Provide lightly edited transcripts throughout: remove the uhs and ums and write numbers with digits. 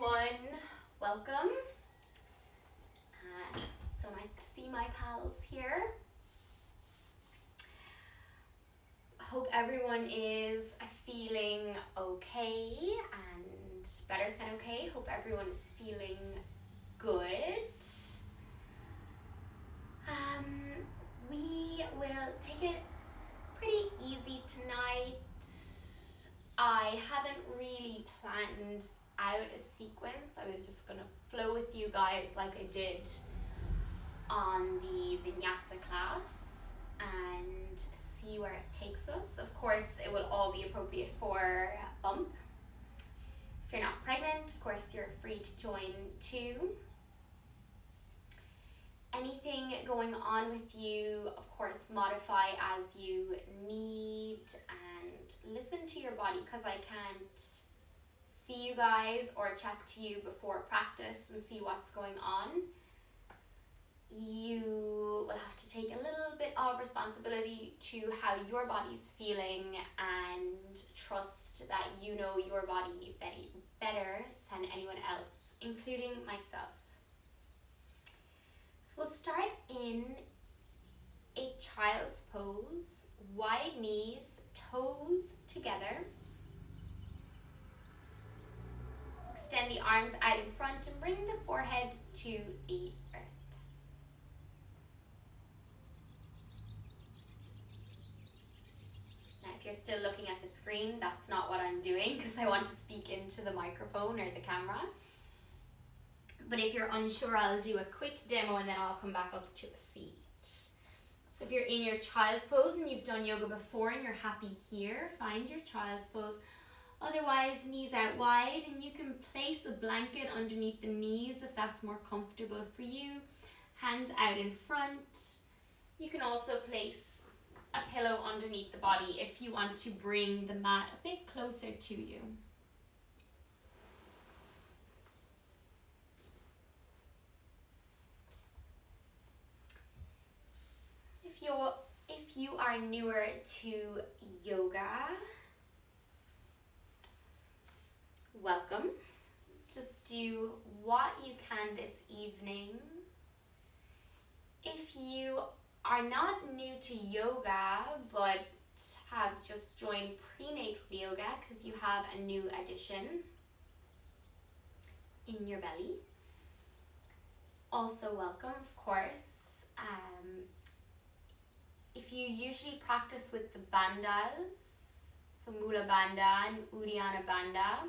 everyone, welcome. So nice to see my pals here. Hope everyone is feeling okay and better than okay. Hope everyone is feeling good. We will take it pretty easy tonight. I haven't really planned out a sequence. I was just gonna flow with you guys like I did on the vinyasa class and see where it takes us. Of course, it will all be appropriate for bump. If you're not pregnant, of course, you're free to join too. Anything going on with you, of course, modify as you need and listen to your body, because I can't see you guys or chat to you before practice and see what's going on. You will have to take a little bit of responsibility to how your body's feeling and trust that you know your body better than anyone else, including myself. So we'll start in a child's pose, wide knees, toes together. Extend the arms out in front and bring the forehead to the earth. Now, if you're still looking at the screen, that's not what I'm doing because I want to speak into the microphone or the camera. But if you're unsure, I'll do a quick demo and then I'll come back up to a seat. So if you're in your child's pose and you've done yoga before and you're happy here, find your child's pose. Otherwise, knees out wide, and you can place a blanket underneath the knees if that's more comfortable for you. Hands out in front. You can also place a pillow underneath the body if you want to bring the mat a bit closer to you. If you are newer to yoga, welcome. Just do what you can this evening. If you are not new to yoga but have just joined prenatal yoga because you have a new addition in your belly, also welcome, of course. If you usually practice with the bandhas, so Mula Bandha and Uddiyana Bandha,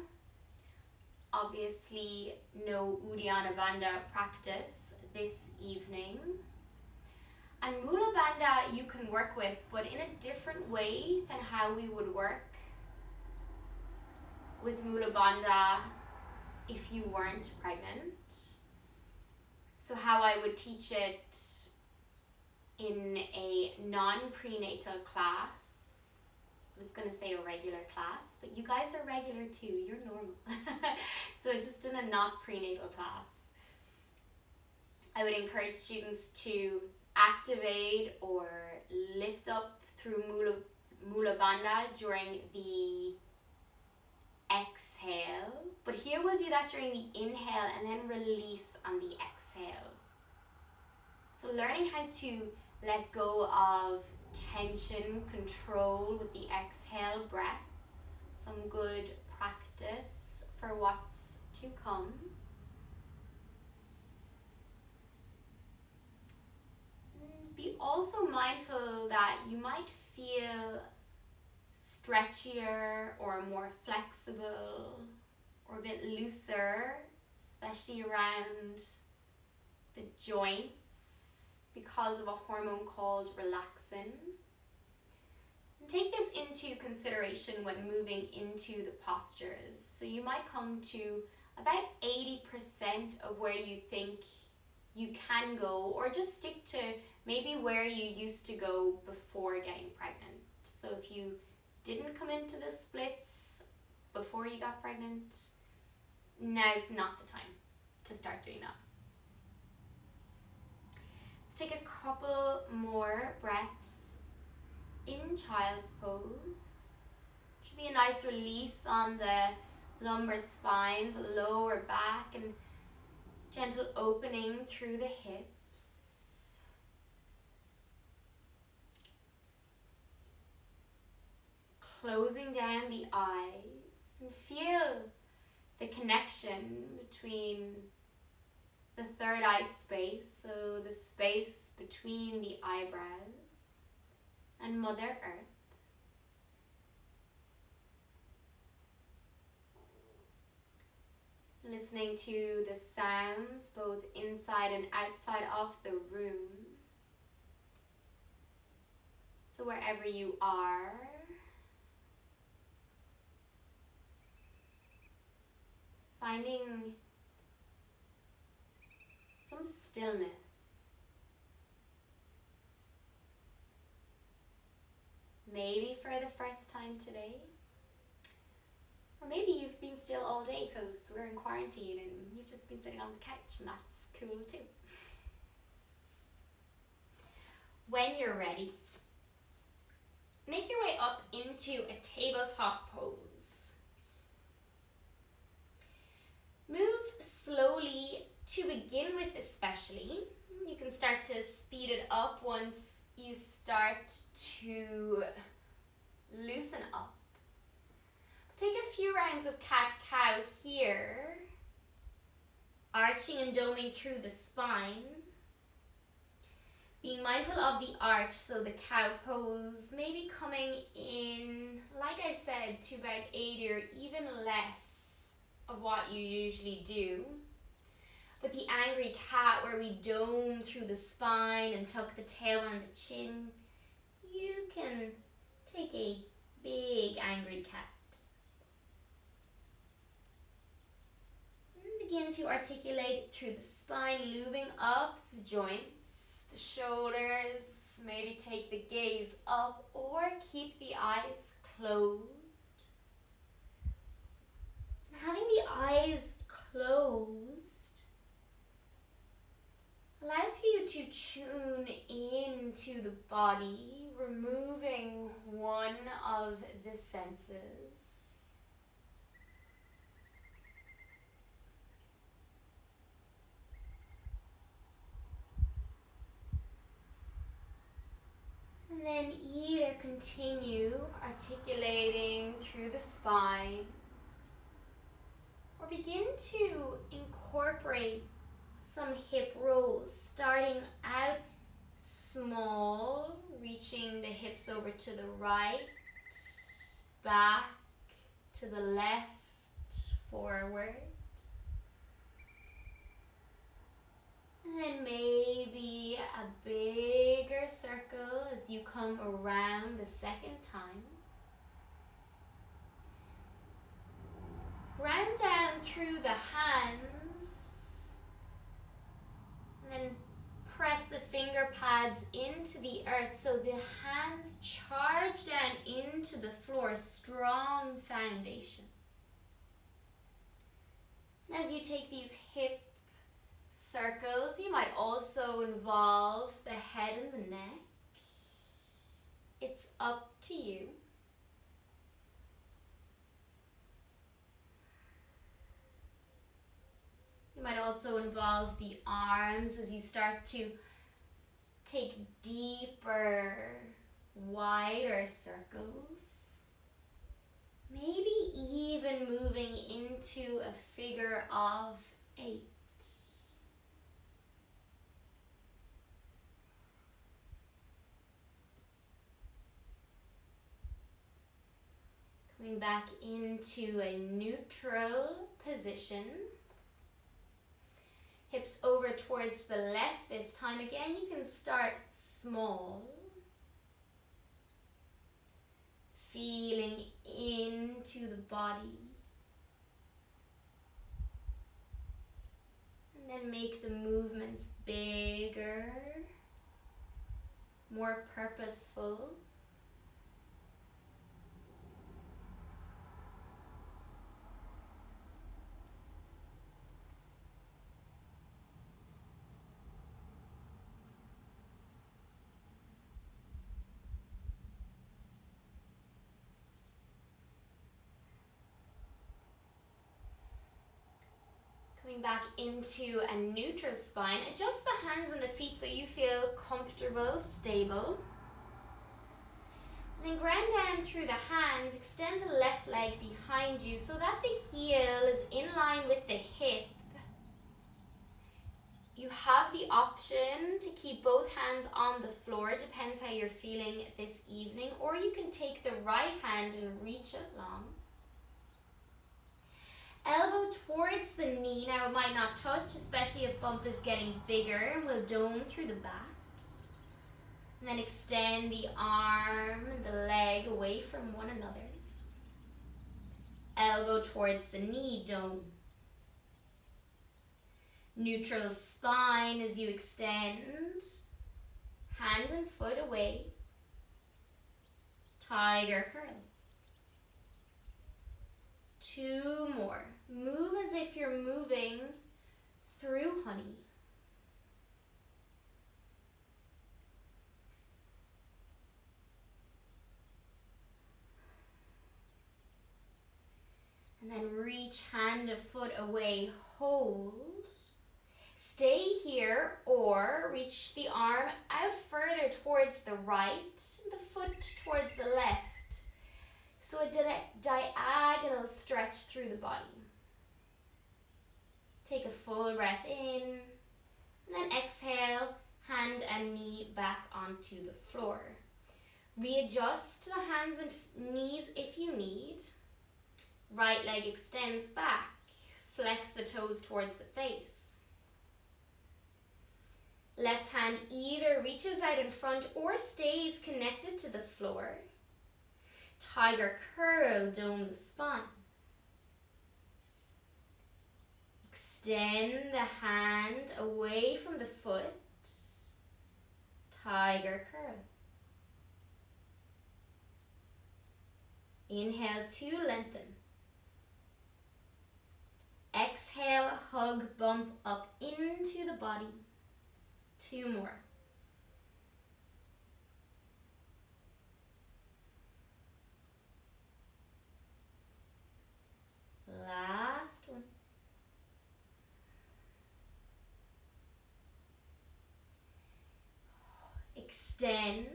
obviously no Uddiyana Bandha practice this evening. And Mula Bandha you can work with, but in a different way than how we would work with Mula Bandha if you weren't pregnant. So how I would teach it in a non-prenatal class, I was going to say a regular class, but you guys are regular too, you're normal. So just in a not prenatal class, I would encourage students to activate or lift up through Mula Bandha during the exhale. But here we'll do that during the inhale and then release on the exhale. So learning how to let go of tension, control with the exhale breath. Some good practice for what's to come. Be also mindful that you might feel stretchier or more flexible or a bit looser, especially around the joints, because of a hormone called relaxin. And take this into consideration when moving into the postures. So you might come to about 80% of where you think you can go, or just stick to maybe where you used to go before getting pregnant. So if you didn't come into the splits before you got pregnant, now's not the time to start doing that. Take a couple more breaths in child's pose. Should be a nice release on the lumbar spine, the lower back, and gentle opening through the hips. Closing down the eyes and feel the connection between the third eye space, so the space between the eyebrows, and Mother Earth. Listening to the sounds both inside and outside of the room. So wherever you are, finding some stillness. Maybe for the first time today. Or maybe you've been still all day because we're in quarantine and you've just been sitting on the couch, and that's cool too. When you're ready, make your way up into a tabletop pose. Move slowly to begin with, especially. You can start to speed it up once you start to loosen up. Take a few rounds of cat-cow here, arching and doming through the spine. Being mindful of the arch, so the cow pose maybe coming in, like I said, to about 80 or even less of what you usually do. But the angry cat, where we dome through the spine and tuck the tail and the chin, you can take a big angry cat. And begin to articulate through the spine, lubing up the joints, the shoulders. Maybe take the gaze up or keep the eyes closed. And having the eyes closed allows you to tune into the body, removing one of the senses. And then either continue articulating through the spine or begin to incorporate some hip rolls, starting out small, reaching the hips over to the right, back, to the left, forward. And then maybe a bigger circle as you come around the second time. Ground down through the hands. And then press the finger pads into the earth so the hands charge down into the floor, strong foundation. And as you take these hip circles, you might also involve the head and the neck. It's up to you. You might also involve the arms as you start to take deeper, wider circles. Maybe even moving into a figure of 8. Coming back into a neutral position. Hips over towards the left this time. Again, you can start small. Feeling into the body. And then make the movements bigger, more purposeful. Coming back into a neutral spine. Adjust the hands and the feet so you feel comfortable, stable. And then ground down through the hands. Extend the left leg behind you so that the heel is in line with the hip. You have the option to keep both hands on the floor, depends how you're feeling this evening, or you can take the right hand and reach it long. Elbow towards the knee. Now it might not touch, especially if bump is getting bigger, and we'll dome through the back. And then extend the arm and the leg away from one another. Elbow towards the knee, dome. Neutral spine as you extend. Hand and foot away. Tiger curl. 2 more. Move as if you're moving through honey. And then reach hand and foot away, hold. Stay here or reach the arm out further towards the right, the foot towards the left. So a diagonal stretch through the body. Take a full breath in, and then exhale, hand and knee back onto the floor. Readjust the hands and knees if you need. Right leg extends back. Flex the toes towards the face. Left hand either reaches out in front or stays connected to the floor. Tiger curl, dome the spine. Extend the hand away from the foot. Tiger curl. Inhale to lengthen. Exhale, hug, bump up into the body. 2 more. Last one. Extend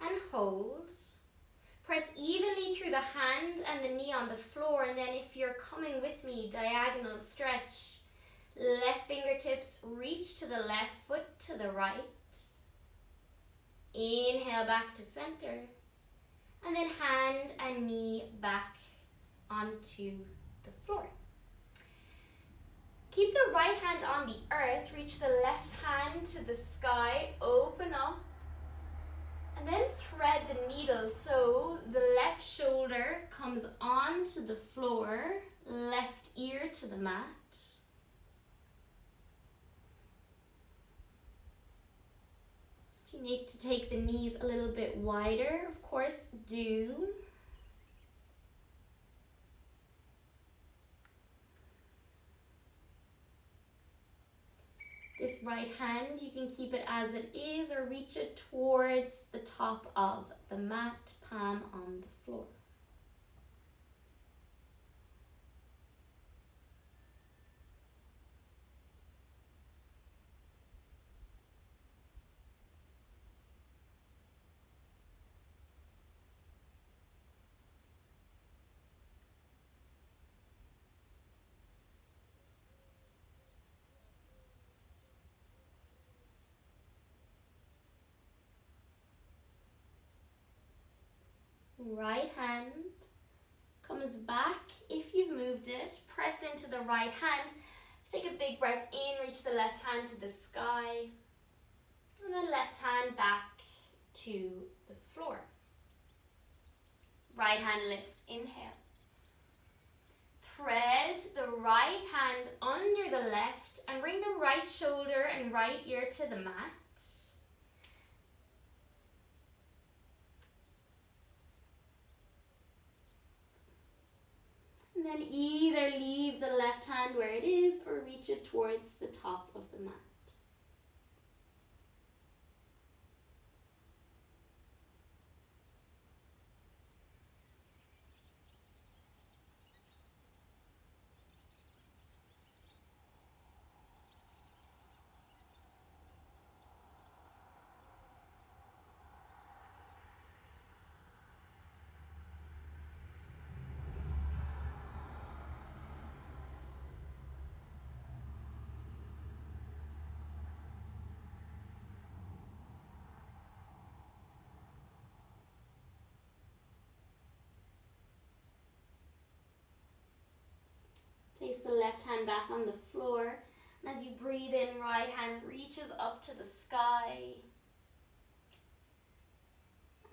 and hold. Press evenly through the hand and the knee on the floor, and then if you're coming with me, diagonal stretch. Left fingertips reach to the left, foot to the right. Inhale back to center. And then hand and knee back onto the floor. Keep the right hand on the earth. Reach the left hand to the sky. Open up. And then thread the needle so the left shoulder comes onto the floor. Left ear to the mat. If you need to take the knees a little bit wider, of course, do. This right hand, you can keep it as it is or reach it towards the top of the mat, palm on the floor. Right hand comes back. If you've moved it, press into the right hand. Let's take a big breath in, reach the left hand to the sky. And then left hand back to the floor. Right hand lifts, inhale. Thread the right hand under the left and bring the right shoulder and right ear to the mat. And then either leave the left hand where it is or reach it towards the top of the mat. hand back on the floor. And as you breathe in, right hand reaches up to the sky.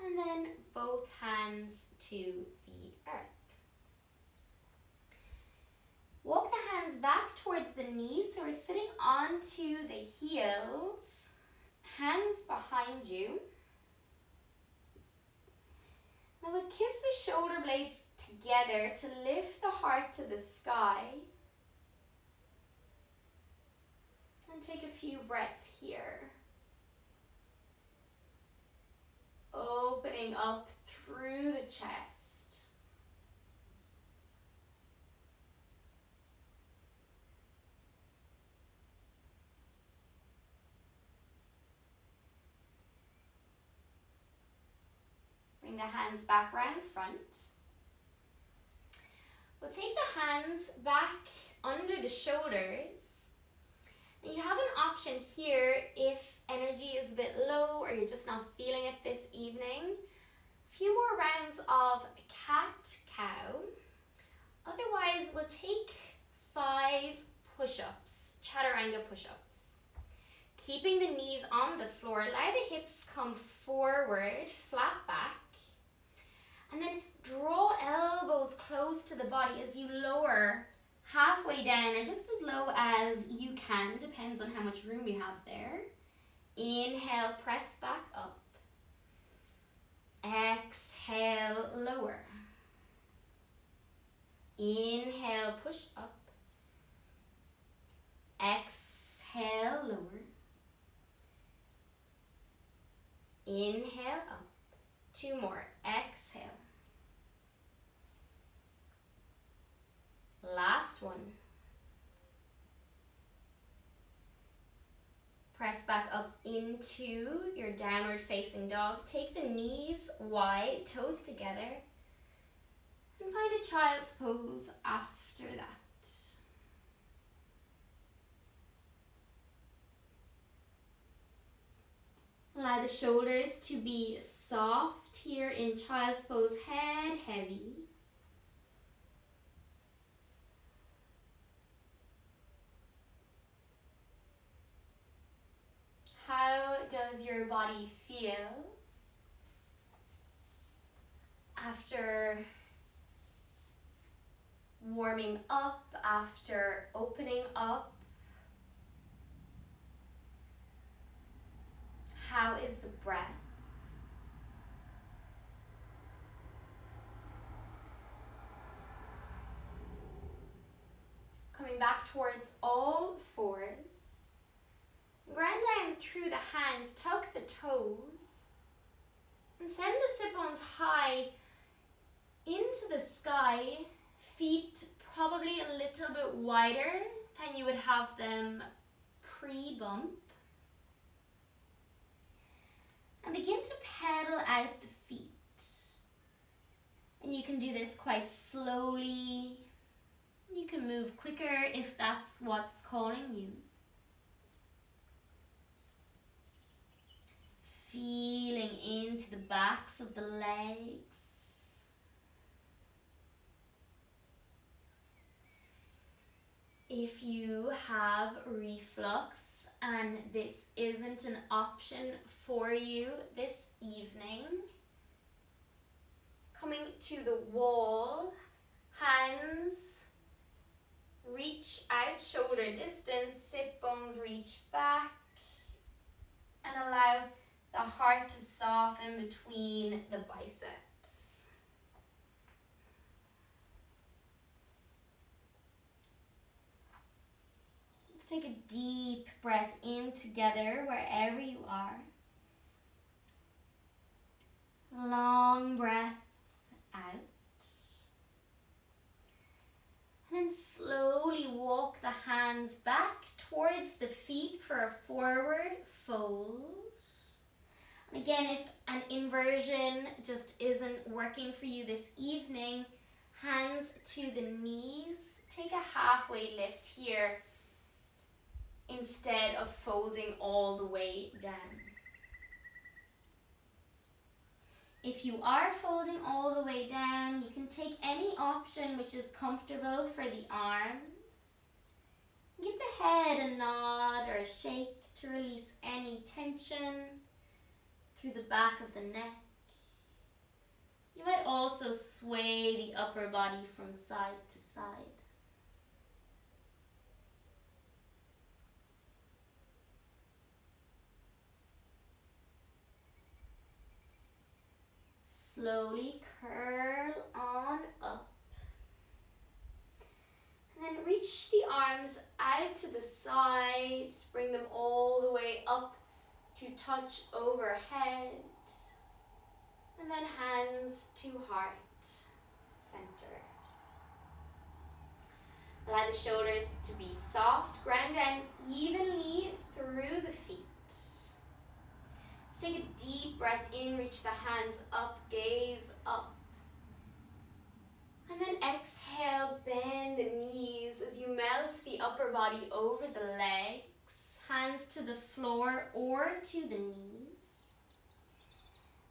And then both hands to the earth. Walk the hands back towards the knees, so we're sitting onto the heels. Hands behind you. Now we'll kiss the shoulder blades together to lift the heart to the sky. And take a few breaths here. Opening up through the chest. Bring the hands back around front. We'll take the hands back under the shoulders. And you have an option here if energy is a bit low or you're just not feeling it this evening. A few more rounds of cat-cow. Otherwise, we'll take 5 push-ups, chaturanga push-ups. Keeping the knees on the floor, allow the hips come forward, flat back. And then draw elbows close to the body as you lower halfway down or just as low as you can, depends on how much room you have there. Inhale, press back up. Exhale, lower. Inhale, push up. Exhale, lower. Inhale, up. 2 more. Exhale. Last one. Press back up into your downward facing dog. Take the knees wide, toes together. And find a child's pose after that. Allow the shoulders to be soft here in child's pose, head heavy. How does your body feel after warming up, after opening up? How is the breath? Coming back towards all fours. Ground down through the hands, tuck the toes, and send the sit bones high into the sky, feet probably a little bit wider than you would have them pre-bump. And begin to pedal out the feet. And you can do this quite slowly. You can move quicker if that's what's calling you. Feeling into the backs of the legs. If you have reflux and this isn't an option for you this evening, coming to the wall, hands reach out shoulder distance, sit bones reach back, and allow the heart to soften between the biceps. Let's take a deep breath in together wherever you are. Long breath out. And then slowly walk the hands back towards the feet for a forward fold. And again, if an inversion just isn't working for you this evening, hands to the knees. Take a halfway lift here instead of folding all the way down. If you are folding all the way down, you can take any option which is comfortable for the arms. Give the head a nod or a shake to release any tension through the back of the neck. You might also sway the upper body from side to side. Slowly curl on up. And then reach the arms out to the side. Bring them all the way up to touch overhead. And then hands to heart center. Allow the shoulders to be soft. Ground down evenly through the feet. Let's take a deep breath in. Reach the hands up. Gaze up. And then exhale, bend the knees as you melt the upper body over the legs. Hands to the floor or to the knees.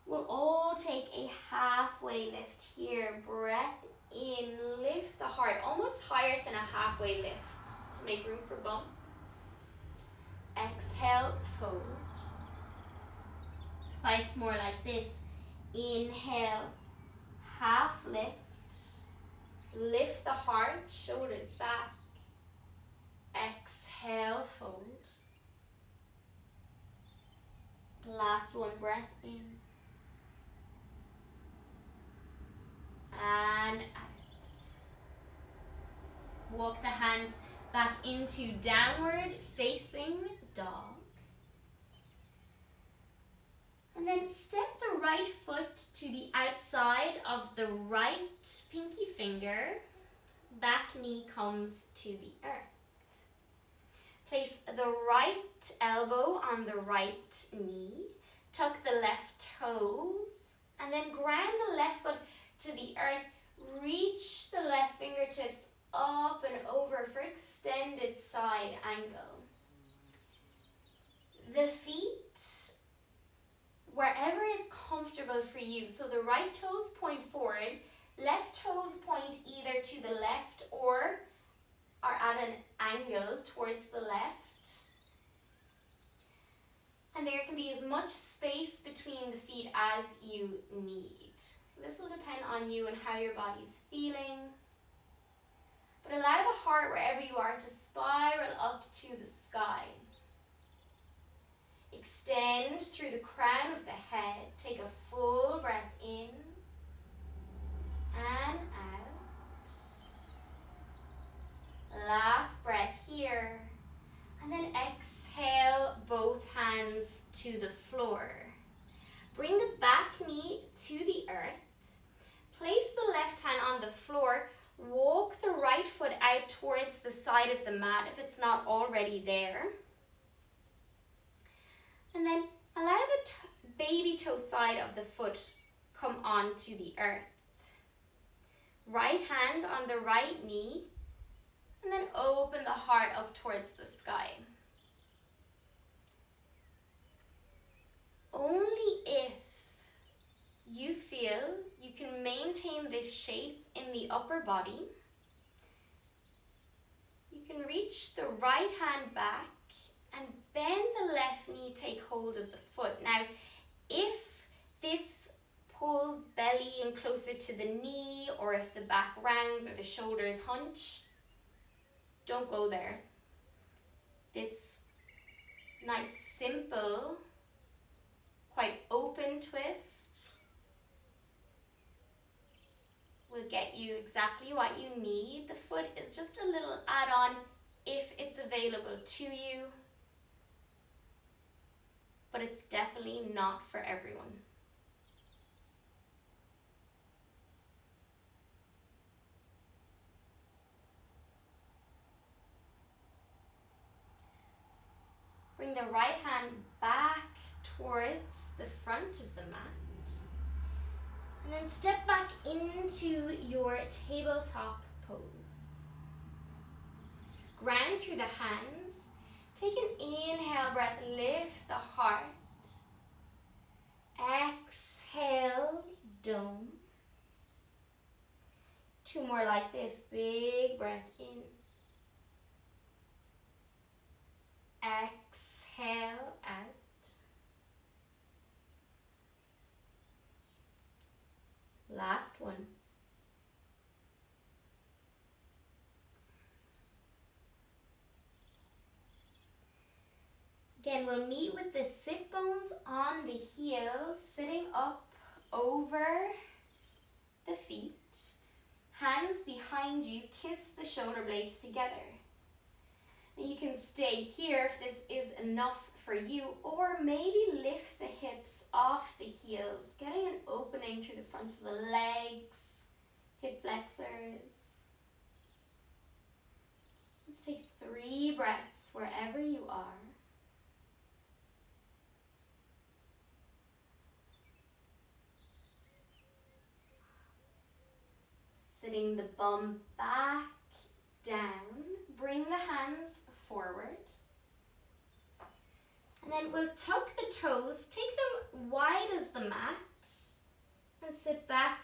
We'll all take a halfway lift here. Breath in, lift the heart, almost higher than a halfway lift to make room for bump. Exhale, fold. Twice more like this. Inhale, half lift. Lift the heart, shoulders back. Exhale, fold. Last one, breath in. And out. Walk the hands back into downward facing dog. And then step the right foot to the outside of the right pinky finger. Back knee comes to the earth. Place the right elbow on the right knee. Tuck the left toes. And then ground the left foot to the earth. Reach the left fingertips up and over for extended side angle. The feet, wherever is comfortable for you. So the right toes point forward, left toes point either to the left or are at an angle towards the left. And there can be as much space between the feet as you need. So this will depend on you and how your body's feeling. But allow the heart, wherever you are, to spiral up to the sky. Extend through the crown of the head. Take a full breath in and out. Last breath here. And then exhale both hands to the floor. Bring the back knee to the earth. Place the left hand on the floor. Walk the right foot out towards the side of the mat if it's not already there. And then allow the baby toe side of the foot come onto the earth. Right hand on the right knee. And then open the heart up towards the sky. Only if you feel you can maintain this shape in the upper body, you can reach the right hand back and bend the left knee, take hold of the foot. Now, if this pulls belly in closer to the knee, or if the back rounds or the shoulders hunch, don't go there. This nice, simple, quite open twist will get you exactly what you need. The foot is just a little add-on if it's available to you, but it's definitely not for everyone. Bring the right hand back towards the front of the mat. And then step back into your tabletop pose. Ground through the hands. Take an inhale breath, lift the heart. Exhale, dome. Two more like this, big breath in. Exhale out. Last one. Again, we'll meet with the sit bones on the heels, sitting up over the feet. Hands behind you, kiss the shoulder blades together. Now you can stay here if this is enough for you, or maybe lift the hips off the heels, getting an opening through the fronts of the legs, hip flexors. Let's take 3 breaths wherever you are. Sitting the bum back down, bring the hands forward. And then we'll tuck the toes, take them wide as the mat, and sit back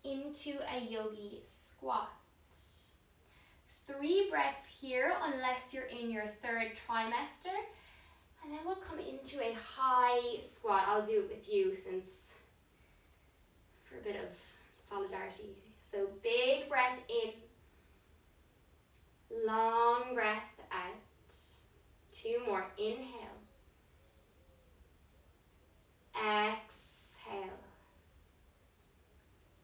into a yogi squat. 3 breaths here, unless you're in your 3rd trimester. And then we'll come into a high squat. I'll do it with you for a bit of solidarity. So big breath in, long breath out. 2 more, inhale. Exhale.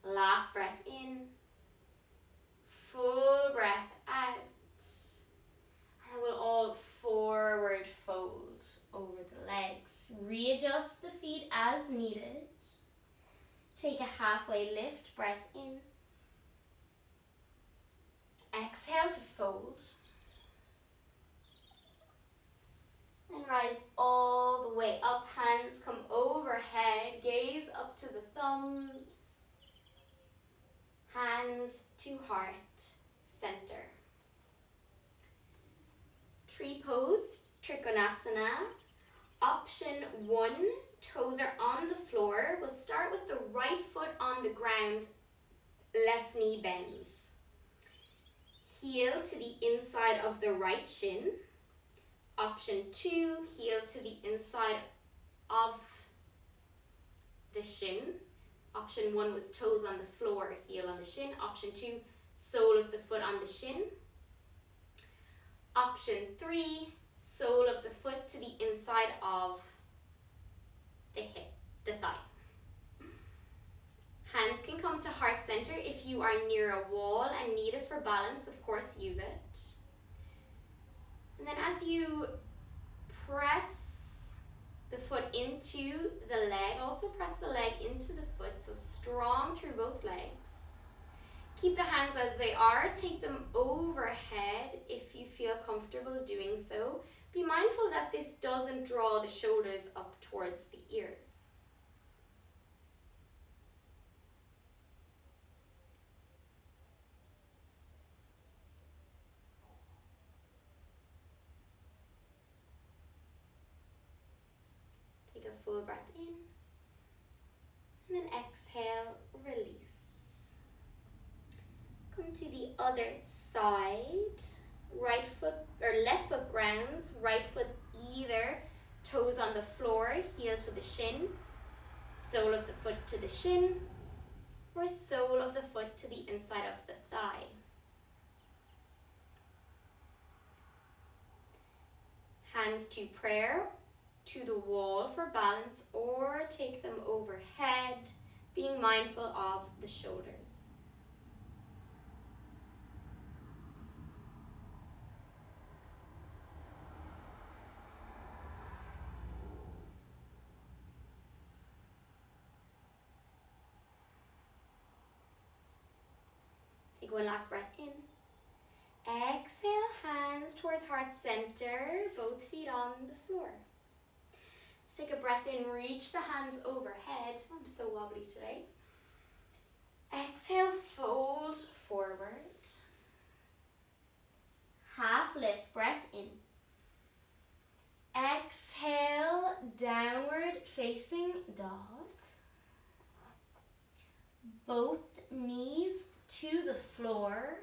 Last breath in, full breath out. And then we'll all forward fold over the legs. Readjust the feet as needed. Take a halfway lift, breath in. Exhale to fold. And rise all the way up, hands come overhead, gaze up to the thumbs, hands to heart center. Tree pose, Trikonasana. Option 1, toes are on the floor. We'll start with the right foot on the ground, left knee bends. Heel to the inside of the right shin. Option 2, heel to the inside of the shin. Option 1 was toes on the floor, heel on the shin. Option 2, sole of the foot on the shin. Option 3, sole of the foot to the inside of the hip, the thigh. Hands can come to heart center. If you are near a wall and need it for balance, of course, use it. And then as you press the foot into the leg, also press the leg into the foot, so strong through both legs. Keep the hands as they are, take them overhead if you feel comfortable doing so. Be mindful that this doesn't draw the shoulders up towards the ears. Take a full breath in, and then exhale, release. Come to the other side. Right foot or left foot grounds, right foot either toes on the floor, heel to the shin, sole of the foot to the shin, or sole of the foot to the inside of the thigh. Hands to prayer, to the wall for balance, or take them overhead, being mindful of the shoulders. Take one last breath in. Exhale, hands towards heart center, both feet on the floor. Let's take a breath in, reach the hands overhead. I'm so wobbly today. Exhale, fold forward. Half lift, breath in. Exhale, downward facing dog. Both knees to the floor.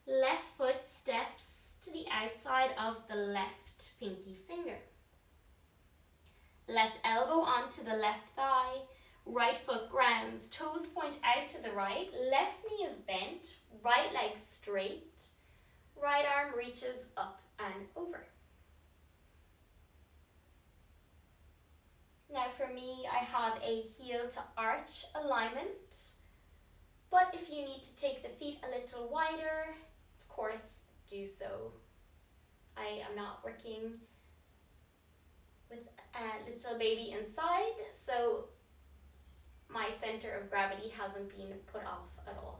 Left foot steps to the outside of the left left pinky finger. Left elbow onto the left thigh, right foot grounds, toes point out to the right, left knee is bent, right leg straight, right arm reaches up and over. Now for me, I have a heel to arch alignment, but if you need to take the feet a little wider, of course, do so. I am not working with a little baby inside, so my center of gravity hasn't been put off at all.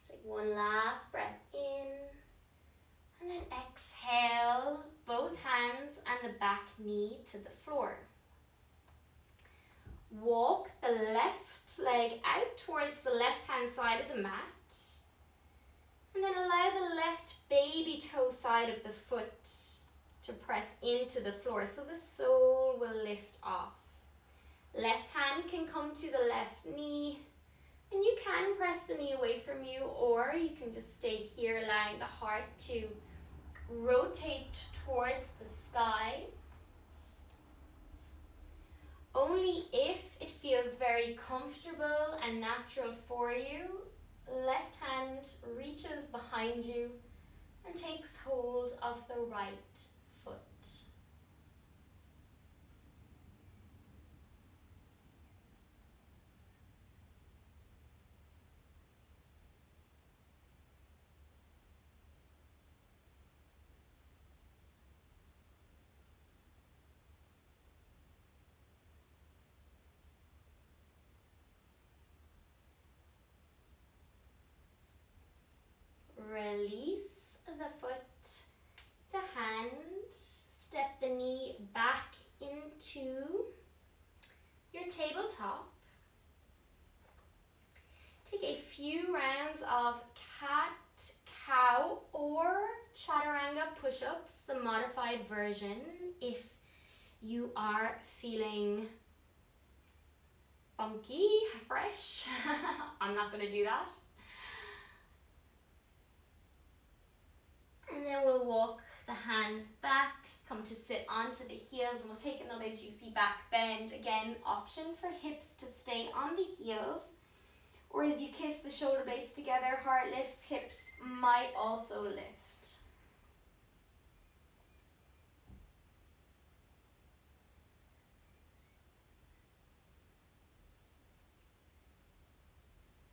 Take one last breath in, and then exhale, both hands and the back knee to the floor. Walk the left leg out towards the left hand side of the mat, and then allow the left baby toe side of the foot to press into the floor so the sole will lift off. Left hand can come to the left knee, and you can press the knee away from you, or you can just stay here, allowing the heart to rotate towards the sky. Only if it feels very comfortable and natural for you, left hand reaches behind you and takes hold of the right foot. Release the foot, the hand, step the knee back into your tabletop. Take a few rounds of cat, cow, or chaturanga push-ups, the modified version, if you are feeling funky, fresh. I'm not going to do that. And then we'll walk the hands back, come to sit onto the heels, and we'll take another juicy back bend. Again, option for hips to stay on the heels, or as you kiss the shoulder blades together, heart lifts, hips might also lift.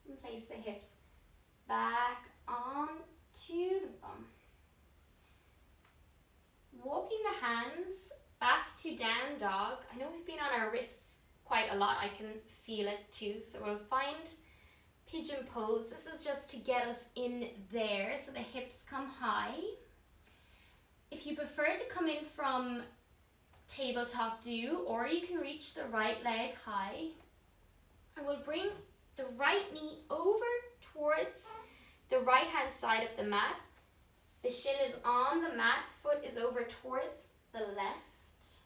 And place the hips back onto the bum. Walking the hands back to down dog. I know we've been on our wrists quite a lot. I can feel it too. So we'll find pigeon pose. This is just to get us in there so the hips come high. If you prefer to come in from tabletop, do, or you can reach the right leg high. And we'll bring the right knee over towards the right hand side of the mat. The shin is on the mat, foot is over towards the left.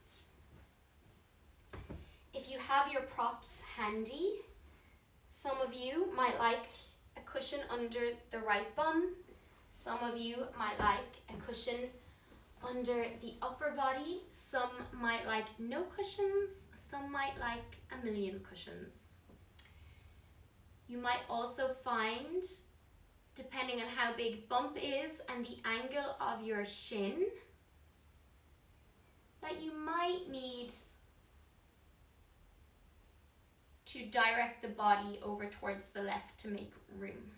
If you have your props handy, some of you might like a cushion under the right bum. Some of you might like a cushion under the upper body. Some might like no cushions. Some might like a million cushions. You might also find, depending on how big bump is and the angle of your shin, that you might need to direct the body over towards the left to make room.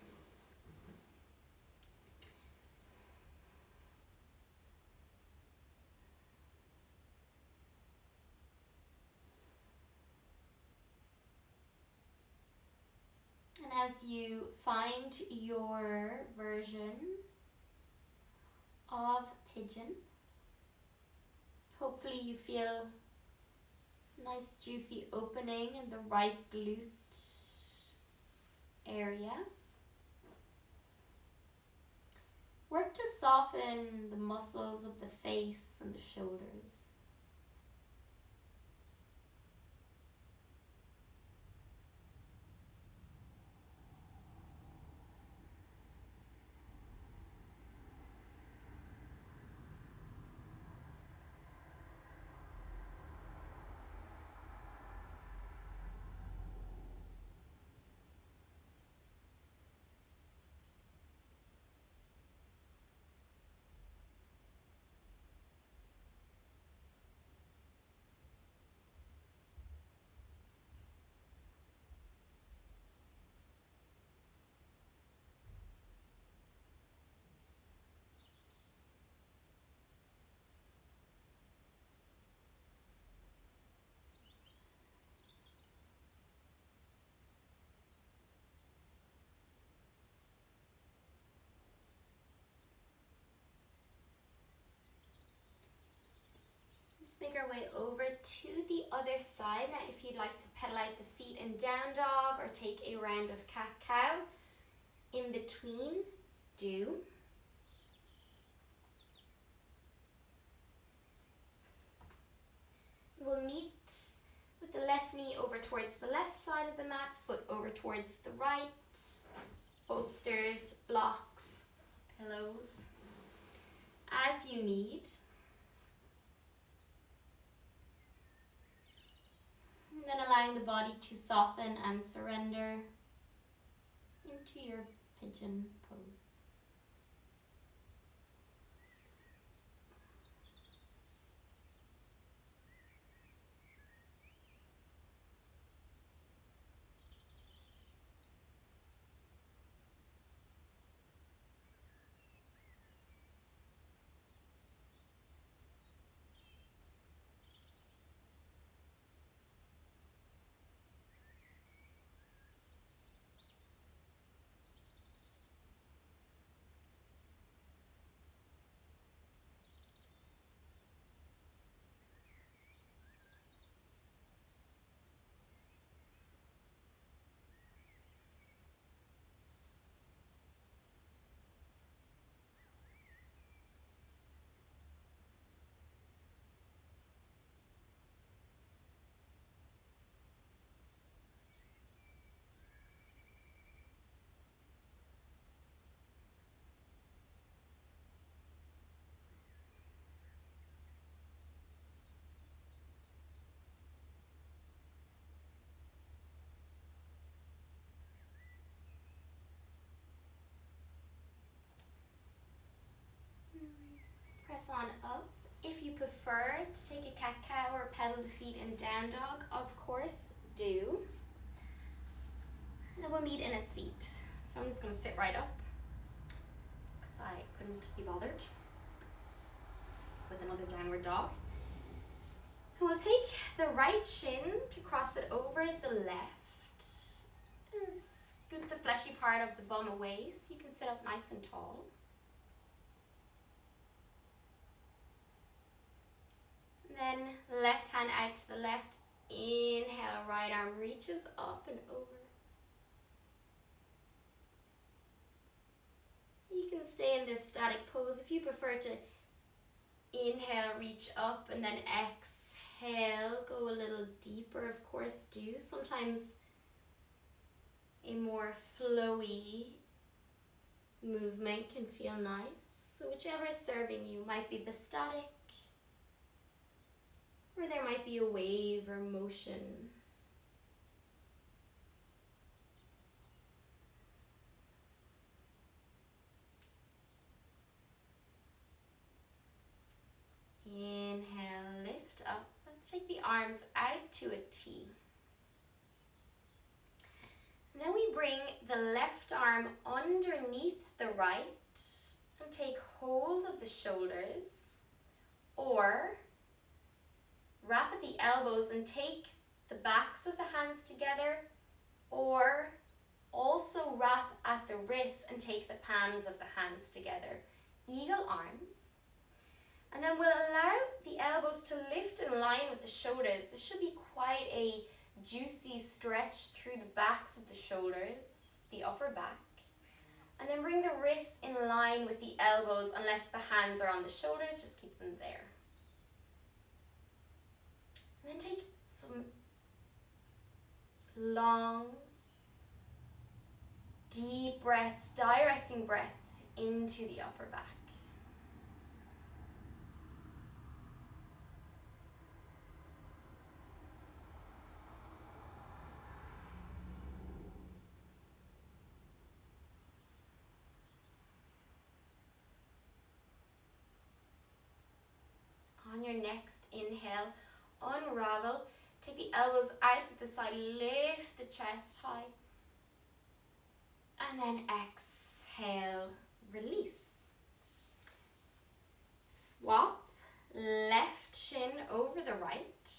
And as you find your version of pigeon, hopefully you feel nice juicy opening in the right glute area. Work to soften soften the muscles of the face and the shoulders. Let's make our way over to the other side. Now, if you'd like to pedal out the feet in down dog or take a round of cat-cow in between, do. We'll meet with the left knee over towards the left side of the mat, foot over towards the right, bolsters, blocks, pillows, as you need. And then allowing the body to soften and surrender into your pigeon pose. Press on up. If you prefer to take a cat-cow or pedal the feet in down dog, of course, do. And then we'll meet in a seat. So I'm just going to sit right up because I couldn't be bothered with another downward dog. And we'll take the right shin to cross it over the left. And scoot the fleshy part of the bum away so you can sit up nice and tall. Then left hand out to the left. Inhale, right arm reaches up and over. You can stay in this static pose if you prefer to inhale, reach up, and then exhale, go a little deeper, of course do. Sometimes a more flowy movement can feel nice. So whichever is serving you, might be the static, or there might be a wave or motion. Inhale, lift up. Let's take the arms out to a T. And then we bring the left arm underneath the right and take hold of the shoulders, or wrap at the elbows and take the backs of the hands together, or also wrap at the wrists and take the palms of the hands together. Eagle arms. And then we'll allow the elbows to lift in line with the shoulders. This should be quite a juicy stretch through the backs of the shoulders, the upper back. And then bring the wrists in line with the elbows unless the hands are on the shoulders, just keep them there. And then take some long, deep breaths, directing breath into the upper back. On your next inhale, unravel. Take the elbows out to the side, lift the chest high. And then exhale, release. Swap, left shin over the right.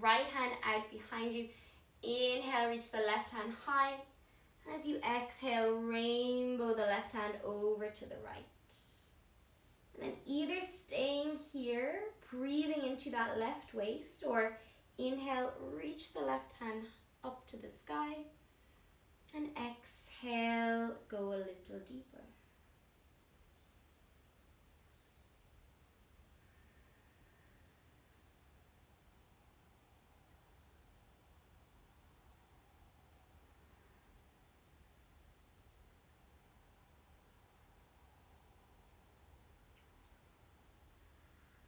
Right hand out behind you. Inhale, reach the left hand high. And as you exhale, rainbow the left hand over to the right. And then either staying here, breathing into that left waist, or inhale, reach the left hand up to the sky. And exhale, go a little deeper.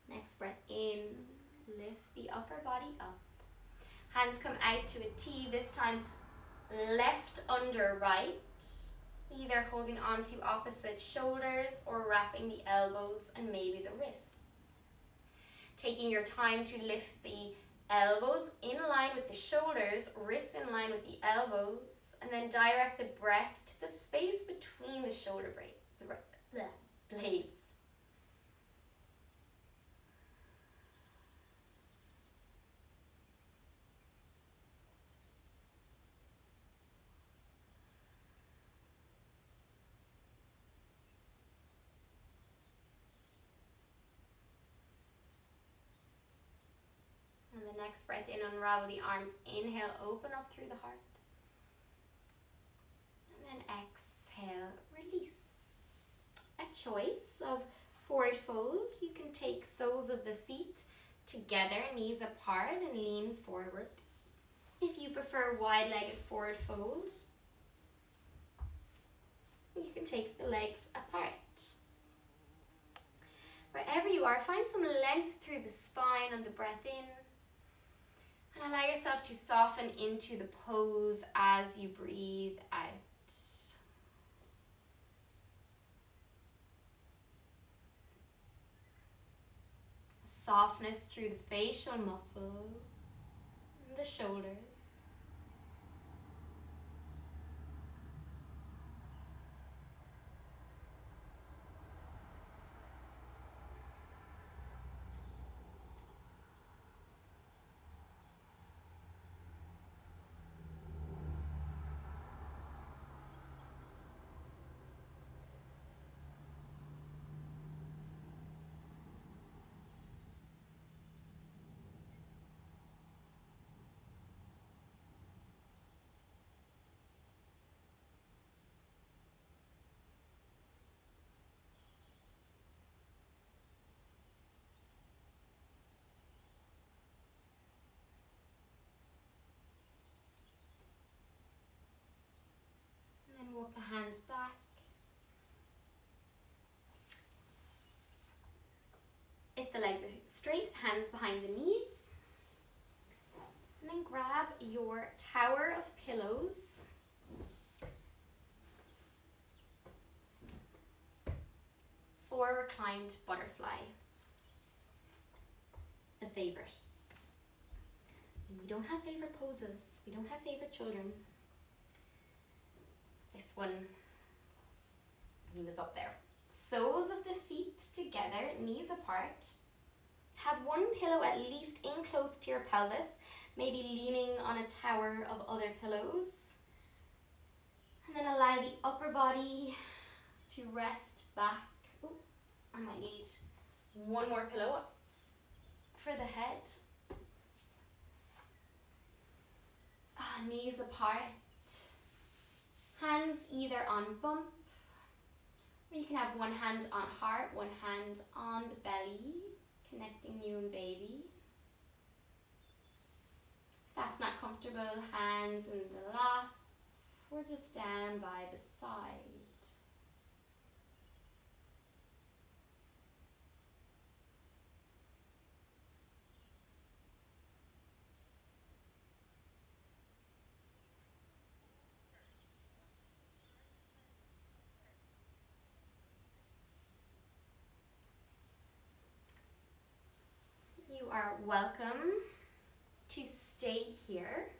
Next breath in, lift the upper body up. Hands come out to a T, this time left under right, either holding onto opposite shoulders or wrapping the elbows and maybe the wrists. Taking your time to lift the elbows in line with the shoulders, wrists in line with the elbows, and then direct the breath to the space between the shoulder blades. And the next breath in, unravel the arms. Inhale, open up through the heart. And then exhale, release. A choice of forward fold. You can take soles of the feet together, knees apart, and lean forward. If you prefer wide-legged forward fold, you can take the legs apart. Wherever you are, find some length through the spine on the breath in. And allow yourself to soften into the pose as you breathe out. Softness through the facial muscles, the shoulders. And then walk the hands back. If the legs are straight, hands behind the knees. And then grab your tower of pillows. For reclined butterfly. The favorite. And we don't have favorite poses. We don't have favorite children. This one, he was up there. Soles of the feet together, knees apart. Have one pillow at least in close to your pelvis, maybe leaning on a tower of other pillows. And then allow the upper body to rest back. Ooh, I might need one more pillow for the head. Knees apart. Hands either on bump, or you can have one hand on heart, one hand on the belly, connecting you and baby. If that's not comfortable, hands in the lap, or just down by the side. You are welcome to stay here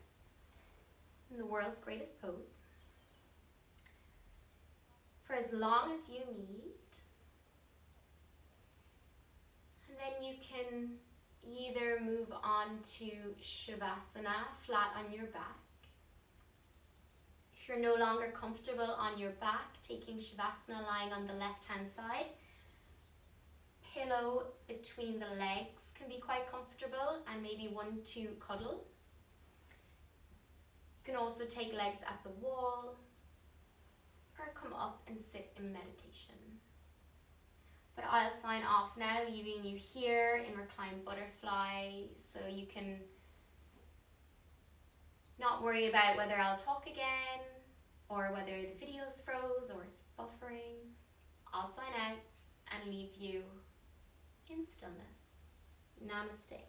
in the world's greatest pose for as long as you need. And then you can either move on to Shavasana, flat on your back. If you're no longer comfortable on your back, taking Shavasana lying on the left hand side, pillow between the legs can be quite comfortable, and maybe 1-2 cuddle. You can also take legs at the wall or come up and sit in meditation. But I'll sign off now, leaving you here in reclined butterfly, so you can not worry about whether I'll talk again or whether the video's froze or it's buffering. I'll sign out and leave you in stillness. Namaste.